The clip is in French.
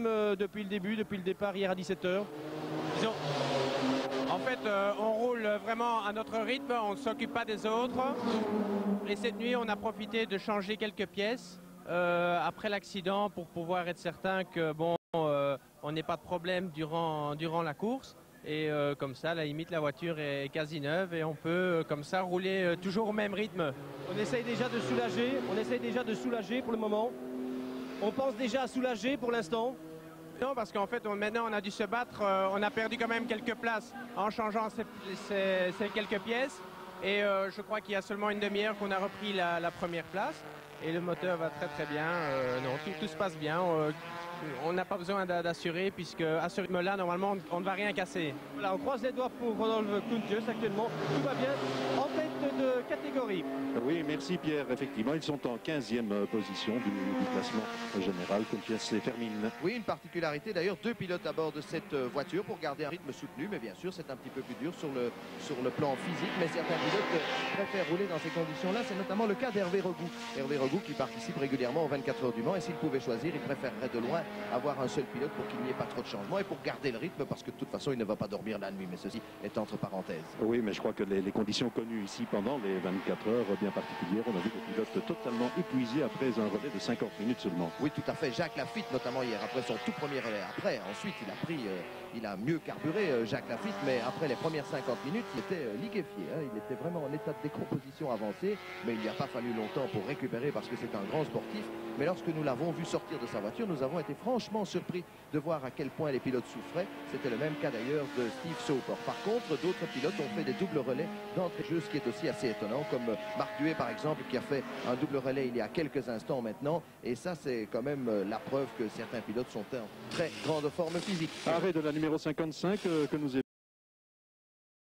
Depuis le début, depuis le départ hier à 17 h. En fait, on roule vraiment à notre rythme, on ne s'occupe pas des autres. Et cette nuit, on a profité de changer quelques pièces après l'accident pour pouvoir être certain que on n'ait pas de problème durant la course. Et comme ça, à la limite, la voiture est quasi neuve et on peut comme ça rouler toujours au même rythme. On essaye déjà de soulager pour le moment. On pense déjà à soulager pour l'instant. Non, parce qu'en fait, maintenant, on a dû se battre. On a perdu quand même quelques places en changeant ces quelques pièces. Et je crois qu'il y a seulement une demi-heure qu'on a repris la première place. Et le moteur va très très bien. Non, tout se passe bien. On n'a pas besoin d'assurer, puisque à ce rythme-là, normalement, on ne va rien casser. Voilà, on croise les doigts pour Rodolphe Kuntjes actuellement. Tout va bien en tête de catégorie. Oui, merci Pierre. Effectivement, ils sont en 15e position du classement général. Kuntjes et Fermin. Oui, une particularité d'ailleurs, 2 pilotes à bord de cette voiture pour garder un rythme soutenu. Mais bien sûr, c'est un petit peu plus dur sur le plan physique. Mais certains pilotes préfèrent rouler dans ces conditions-là. C'est notamment le cas d'Hervé Regout. Hervé Regout qui participe régulièrement aux 24 heures du Mans. Et s'il pouvait choisir, il préférerait de loin avoir un seul pilote pour qu'il n'y ait pas trop de changements et pour garder le rythme, parce que de toute façon il ne va pas dormir la nuit, mais ceci est entre parenthèses. Oui, mais je crois que les conditions connues ici pendant les 24 heures bien particulières, on a vu des pilotes totalement épuisés après un relais de 50 minutes seulement. Oui, tout à fait. Jacques Lafitte notamment hier, après son tout premier relais. Ensuite il a mieux carburé Jacques Lafitte, mais après les premières 50 minutes il était liquéfié, hein. Il était vraiment en état de décomposition avancée, mais il n'y a pas fallu longtemps pour récupérer parce que c'est un grand sportif. Mais lorsque nous l'avons vu sortir de sa voiture, nous avons été franchement surpris de voir à quel point les pilotes souffraient. C'était le même cas d'ailleurs de Steve Sauber. Par contre, d'autres pilotes ont fait des doubles relais d'entrée de jeu, ce qui est aussi assez étonnant, comme Marc Duet par exemple, qui a fait un double relais il y a quelques instants maintenant. Et ça, c'est quand même la preuve que certains pilotes sont en très grande forme physique. Arrêt de la numéro 55 que nous